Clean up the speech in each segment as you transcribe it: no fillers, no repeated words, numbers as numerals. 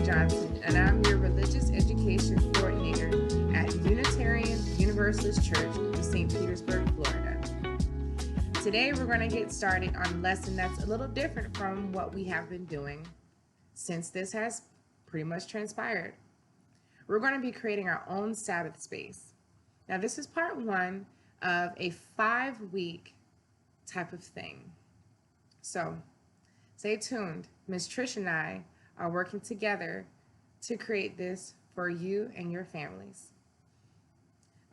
Johnson, and I'm your religious education coordinator at Unitarian Universalist Church of St. Petersburg, Florida. Today, we're going to get started on a lesson that's a little different from what we have been doing since this has pretty much transpired. We're going to be creating our own Sabbath space. Now, this is part one of a 5-week type of thing. So, stay tuned. Miss Trish and I are working together to create this for you and your families.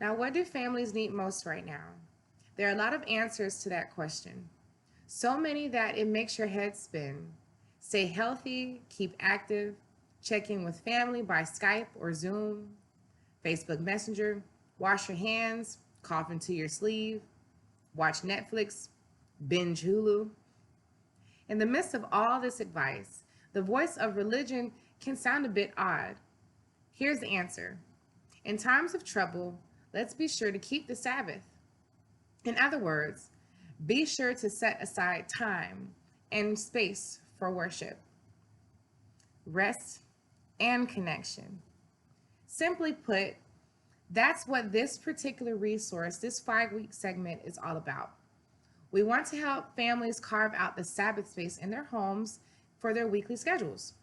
Now, what do families need most right now? There are a lot of answers to that question. So many that it makes your head spin. Stay healthy, keep active, check in with family by Skype or Zoom, Facebook Messenger, wash your hands, cough into your sleeve, watch Netflix, binge Hulu. In the midst of all this advice, the voice of religion can sound a bit odd. Here's the answer. In times of trouble, let's be sure to keep the Sabbath. In other words, be sure to set aside time and space for worship, rest, and connection. Simply put, that's what this particular resource, this 5-week segment is all about. We want to help families carve out the Sabbath space in their homes for their weekly schedules.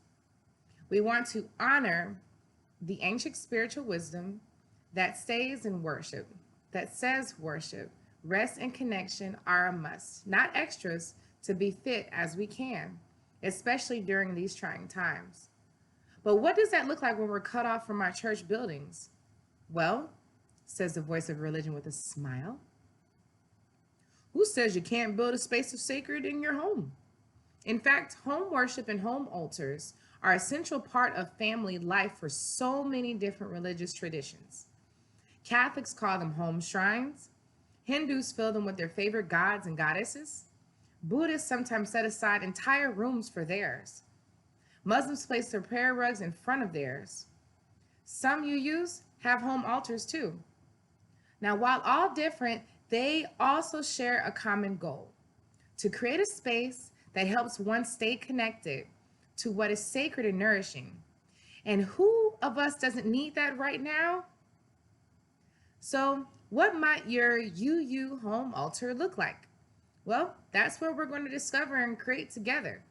We want to honor the ancient spiritual wisdom that stays in worship, that says worship, rest, and connection are a must, not extras, to be fit as we can, especially during these trying times. But what does that look like when we're cut off from our church buildings? Well, says the voice of religion with a smile, who says you can't build a space of sacred in your home? In fact, home worship and home altars are a central part of family life for so many different religious traditions. Catholics call them home shrines. Hindus fill them with their favorite gods and goddesses. Buddhists sometimes set aside entire rooms for theirs. Muslims place their prayer rugs in front of theirs. Some UUs have home altars too. Now, while all different, they also share a common goal: to create a space that helps one stay connected to what is sacred and nourishing. And who of us doesn't need that right now? So, what might your UU home altar look like? Well, that's what we're going to discover and create together.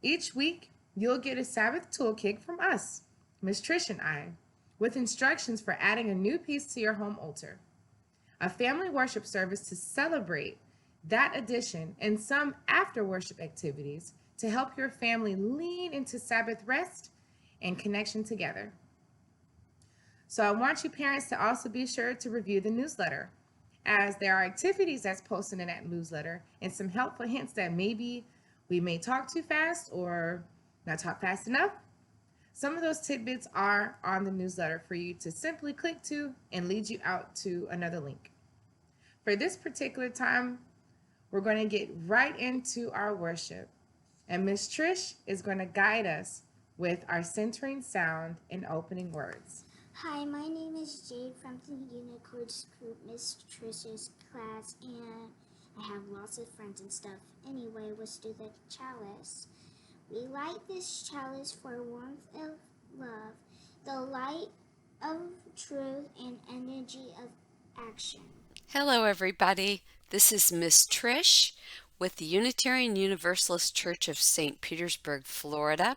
Each week, you'll get a Sabbath toolkit from us, Miss Trish and I, with instructions for adding a new piece to your home altar, a family worship service to celebrate that addition, and some after worship activities to help your family lean into Sabbath rest and connection together. So I want you parents to also be sure to review the newsletter, as there are activities that's posted in that newsletter and some helpful hints that maybe we may talk too fast or not talk fast enough. Some of those tidbits are on the newsletter for you to simply click to and lead you out to another link. For this particular time, we're going to get right into our worship. And Miss Trish is going to guide us with our centering sound and opening words. Hi, my name is Jade from the Unicorns group, Miss Trish's class, and I have lots of friends and stuff. Anyway, let's do the chalice. We light this chalice for warmth of love, the light of truth, and energy of action. Hello, everybody. This is Miss Trish with the Unitarian Universalist Church of St. Petersburg, Florida,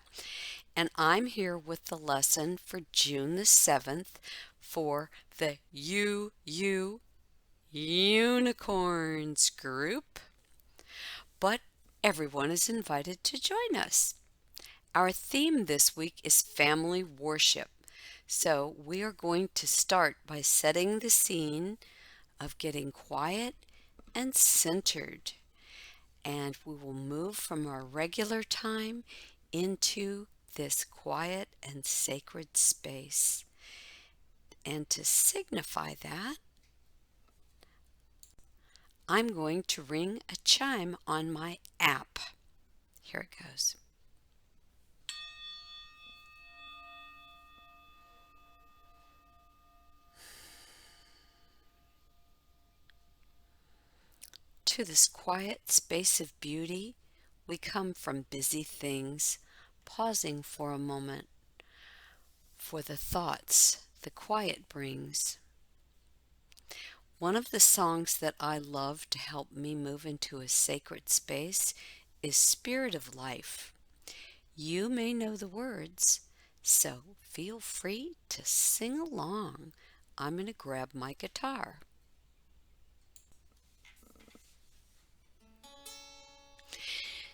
and I'm here with the lesson for June the 7th for the UU Unicorns group. But everyone is invited to join us. Our theme this week is family worship. So we are going to start by setting the scene of getting quiet and centered. And we will move from our regular time into this quiet and sacred space. And to signify that, I'm going to ring a chime on my app. Here it goes. To this quiet space of beauty, we come from busy things, pausing for a moment for the thoughts the quiet brings. One of the songs that I love to help me move into a sacred space is Spirit of Life. You may know the words, so feel free to sing along. I'm going to grab my guitar.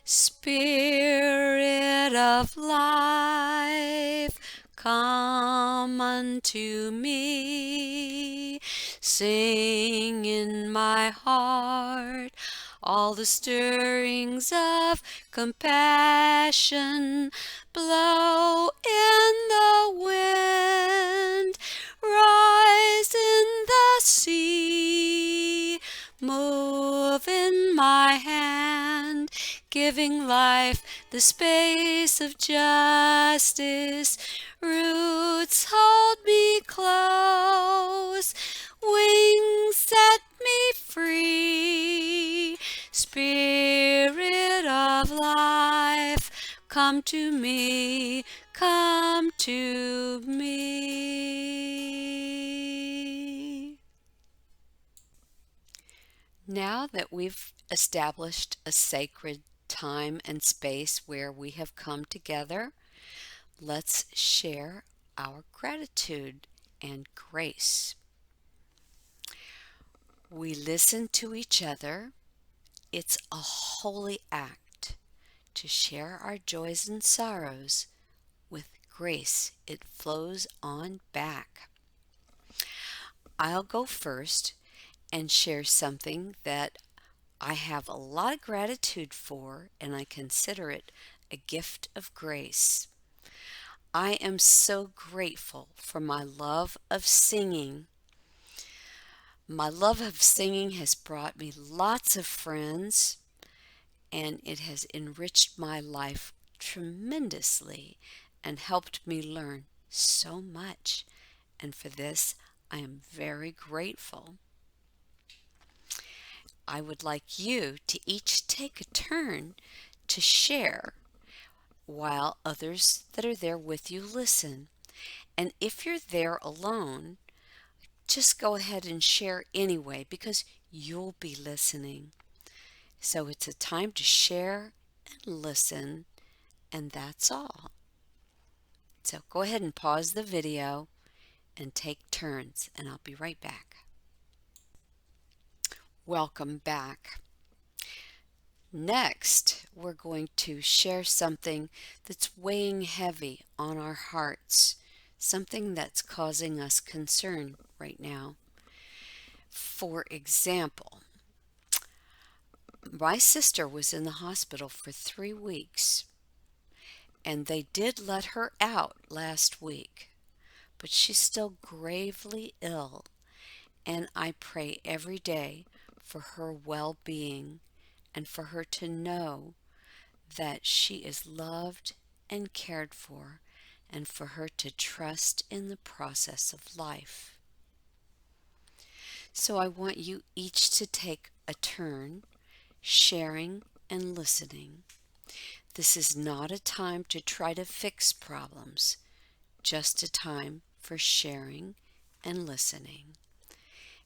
Spirit of life, come unto me. Sing in my heart all the stirrings of compassion. Blow in the wind, rise in the sea. Move in my hand, giving life the space of justice. Roots hold me close, wings set me free. Spirit of life, come to me, come to me. Now that we've established a sacred time and space where we have come together, let's share our gratitude and grace. We listen to each other. It's a holy act to share our joys and sorrows. With grace, it flows on back. I'll go first and share something that I have a lot of gratitude for, and I consider it a gift of grace. I am so grateful for my love of singing. My love of singing has brought me lots of friends, and it has enriched my life tremendously and helped me learn so much. And for this, I am very grateful. I would like you to each take a turn to share while others that are there with you listen. And if you're there alone, just go ahead and share anyway because you'll be listening. So it's a time to share and listen, and that's all. So go ahead and pause the video and take turns, and I'll be right back. Welcome back. Next, we're going to share something that's weighing heavy on our hearts, something that's causing us concern right now. For example, my sister was in the hospital for 3 weeks, and they did let her out last week, but she's still gravely ill, and I pray every day for her well-being and for her to know that she is loved and cared for, and for her to trust in the process of life. So I want you each to take a turn sharing and listening. This is not a time to try to fix problems, just a time for sharing and listening.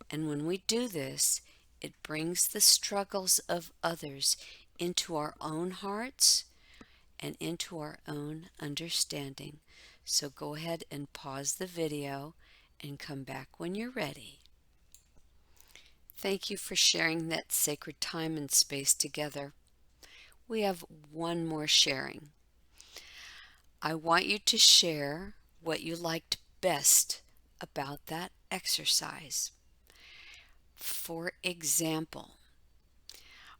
And when we do this, it brings the struggles of others into our own hearts and into our own understanding. So go ahead and pause the video and come back when you're ready. Thank you for sharing that sacred time and space together. We have one more sharing. I want you to share what you liked best about that exercise. For example,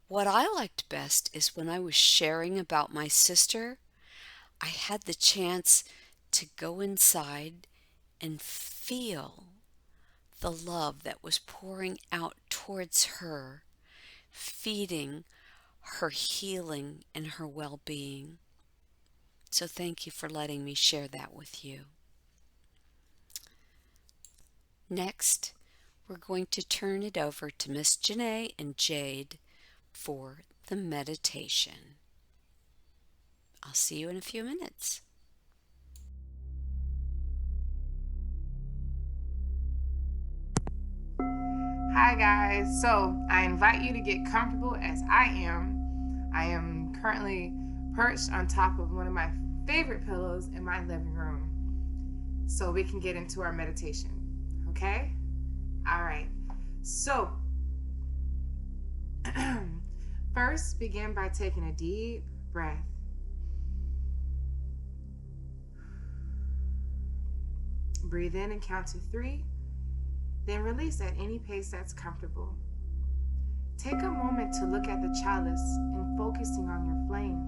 what I liked best is when I was sharing about my sister, I had the chance to go inside and feel the love that was pouring out towards her, feeding her healing and her well-being. So thank you for letting me share that with you. Next, we're going to turn it over to Miss Jeanay and Jade for the meditation. I'll see you in a few minutes. Hi, guys. So, I invite you to get comfortable as I am. I am currently perched on top of one of my favorite pillows in my living room so we can get into our meditation. Okay? All right. So, first, begin by taking a deep breath. Breathe in and count to 3. Then release at any pace that's comfortable. Take a moment to look at the chalice and focusing on your flame.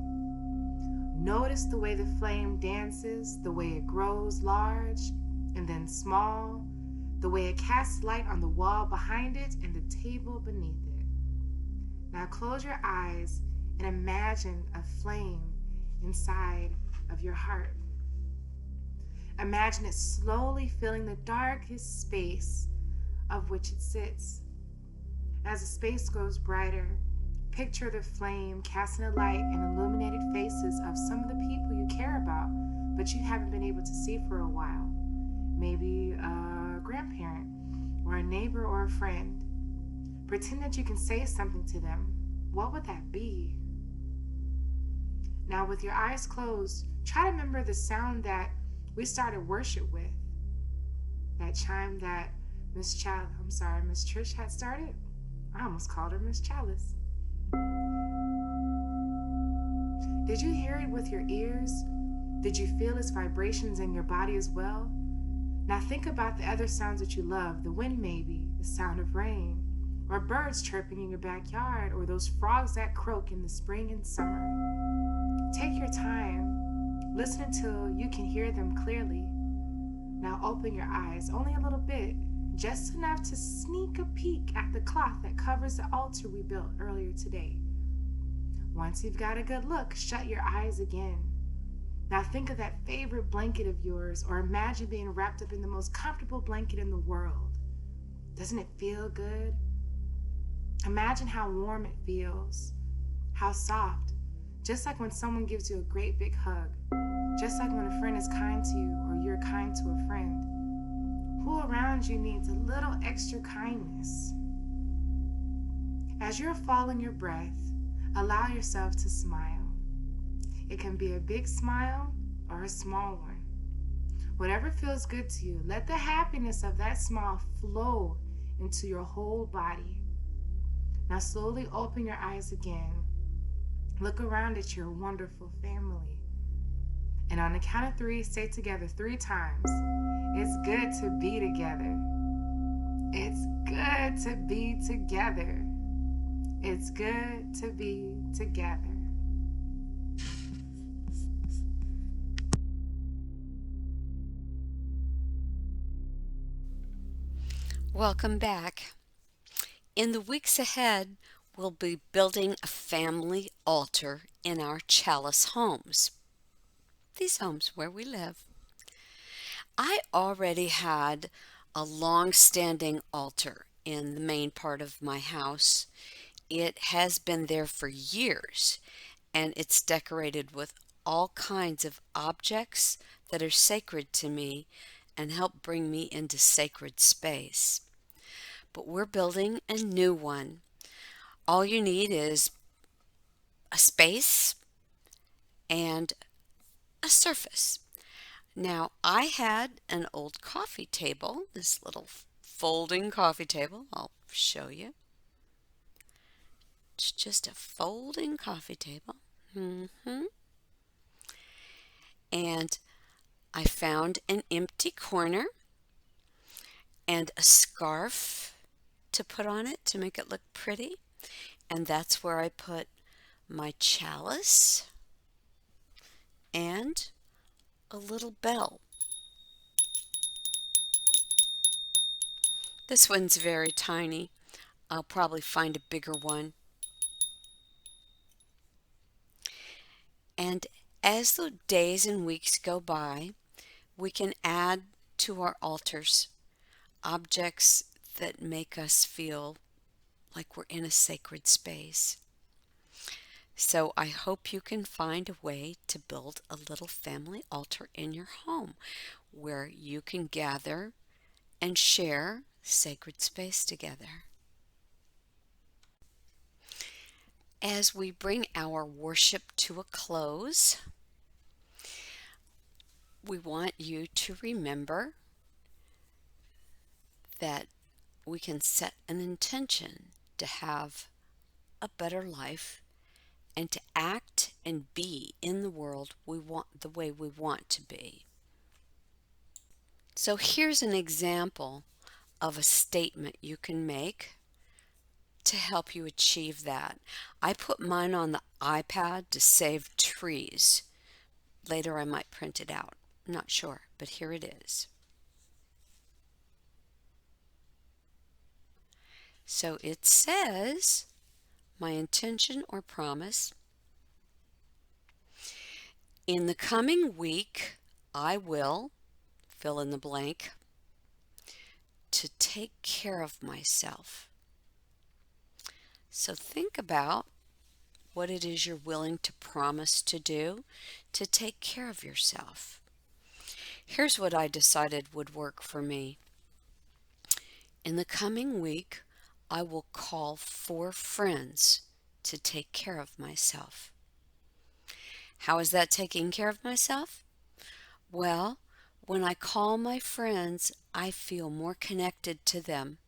Notice the way the flame dances, the way it grows large and then small, the way it casts light on the wall behind it and the table beneath it. Now close your eyes and imagine a flame inside of your heart. Imagine it slowly filling the darkest space of which it sits. As the space grows brighter, picture the flame casting a light and illuminated faces of some of the people you care about, but you haven't been able to see for a while. Maybe a grandparent, or a neighbor, or a friend. Pretend that you can say something to them. What would that be? Now, with your eyes closed, try to remember the sound that we started worship with. That chime that Miss Trish had started. I almost called her Miss Chalice. Did you hear it with your ears? Did you feel its vibrations in your body as well? Now think about the other sounds that you love, the wind maybe, the sound of rain, or birds chirping in your backyard, or those frogs that croak in the spring and summer. Take your time. Listen until you can hear them clearly. Now open your eyes, only a little bit, just enough to sneak a peek at the cloth that covers the altar we built earlier today. Once you've got a good look, shut your eyes again. Now think of that favorite blanket of yours, or imagine being wrapped up in the most comfortable blanket in the world. Doesn't it feel good? Imagine how warm it feels, how soft, just like when someone gives you a great big hug, just like when a friend is kind to you or you're kind to a friend. Who around you needs a little extra kindness? As you're following your breath, allow yourself to smile. It can be a big smile or a small one. Whatever feels good to you, let the happiness of that smile flow into your whole body. Now slowly open your eyes again. Look around at your wonderful family. And on the count of 3, say together 3 times, it's good to be together. It's good to be together. It's good to be together. Welcome back. In the weeks ahead, we'll be building a family altar in our chalice homes. These homes where we live. I already had a long-standing altar in the main part of my house. It has been there for years, and it's decorated with all kinds of objects that are sacred to me and help bring me into sacred space. But we're building a new one. All you need is a space and a surface. Now, I had an old coffee table, this little folding coffee table. I'll show you. It's just a folding coffee table. And I found an empty corner and a scarf to put on it to make it look pretty. And that's where I put my chalice and a little bell. This one's very tiny. I'll probably find a bigger one. And as the days and weeks go by, we can add to our altars objects that make us feel like we're in a sacred space. So I hope you can find a way to build a little family altar in your home where you can gather and share sacred space together. As we bring our worship to a close, we want you to remember that we can set an intention to have a better life and to act and be in the world we want the way we want to be. So here's an example of a statement you can make to help you achieve that. I put mine on the iPad to save trees. Later I might print it out. I'm not sure, but here it is. So it says, my intention or promise, in the coming week, I will fill in the blank to take care of myself. So think about what it is you're willing to promise to do to take care of yourself. Here's what I decided would work for me. In the coming week, I will call 4 friends to take care of myself. How is that taking care of myself? Well, when I call my friends, I feel more connected to them.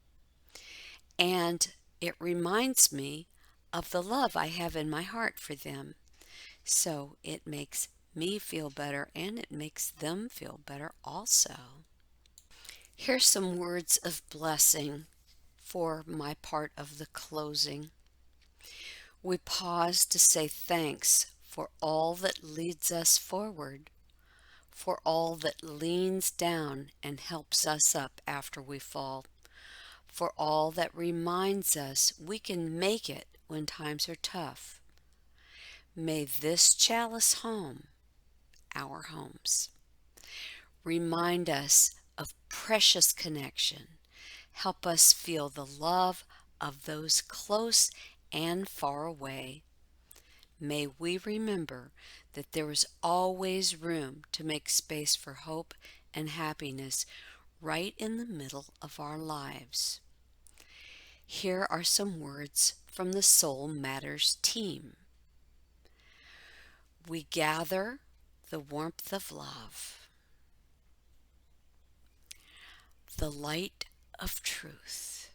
And it reminds me of the love I have in my heart for them. So it makes me feel better and it makes them feel better also. Here's some words of blessing for my part of the closing. We pause to say thanks for all that leads us forward, for all that leans down and helps us up after we fall, for all that reminds us we can make it when times are tough. May this chalice home, our homes, remind us of precious connection, help us feel the love of those close and far away. May we remember that there is always room to make space for hope and happiness right in the middle of our lives. Here are some words from the Soul Matters team. We gather the warmth of love, the light of truth,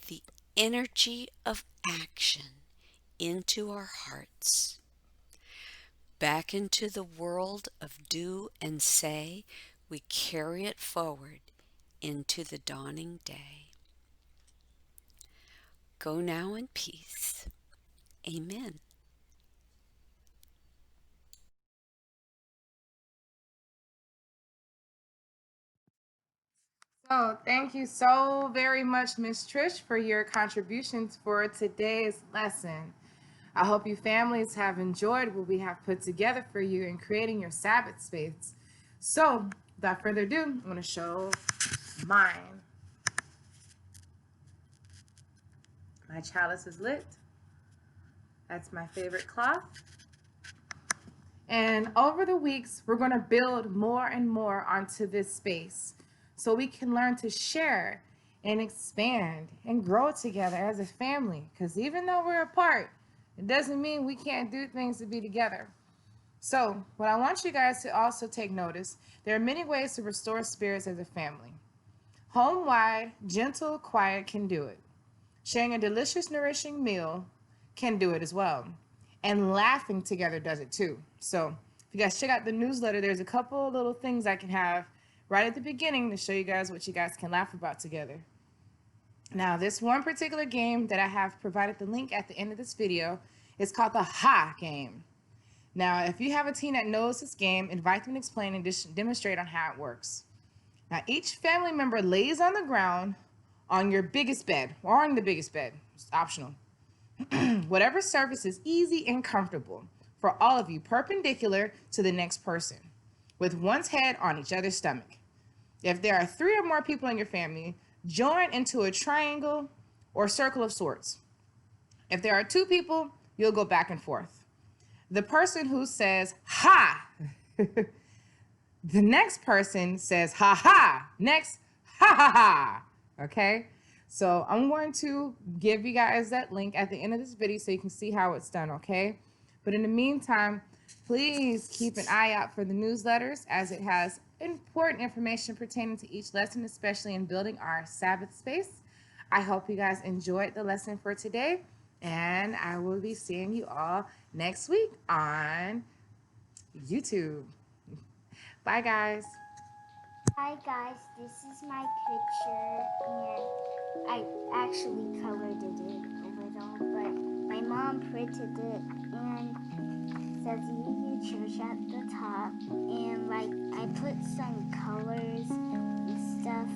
the energy of action into our hearts, back into the world of do and say. We carry it forward into the dawning day. Go now in peace. Amen. So, thank you so very much, Miss Trish, for your contributions for today's lesson. I hope you families have enjoyed what we have put together for you in creating your Sabbath space. So, without further ado, I'm going to show mine. My chalice is lit. That's my favorite cloth. And over the weeks, we're going to build more and more onto this space so we can learn to share and expand and grow together as a family. Because even though we're apart, it doesn't mean we can't do things to be together. So what I want you guys to also take notice, there are many ways to restore spirits as a family. Home-wide, gentle, quiet can do it. Sharing a delicious, nourishing meal can do it as well. And laughing together does it too. So if you guys check out the newsletter, there's a couple little things I can have right at the beginning to show you guys what you guys can laugh about together. Now, this one particular game that I have provided the link at the end of this video is called the Ha game. Now, if you have a teen that knows this game, invite them to explain and demonstrate on how it works. Now, each family member lays on the ground on your biggest bed, or on the biggest bed. It's optional. Whatever surface is easy and comfortable for all of you, perpendicular to the next person, with one's head on each other's stomach. If there are 3 or more people in your family, join into a triangle or circle of sorts. If there are two people, you'll go back and forth. The person who says, ha, the next person says, ha ha, next, ha ha ha, okay? So I'm going to give you guys that link at the end of this video so you can see how it's done, okay? But in the meantime, please keep an eye out for the newsletters as it has important information pertaining to each lesson, especially in building our Sabbath space. I hope you guys enjoyed the lesson for today, and I will be seeing you all next week on YouTube. Bye, guys. Hi guys, this is my picture, and I actually colored it a little, but my mom printed it and says Union Church at the top, and like I put some colors and stuff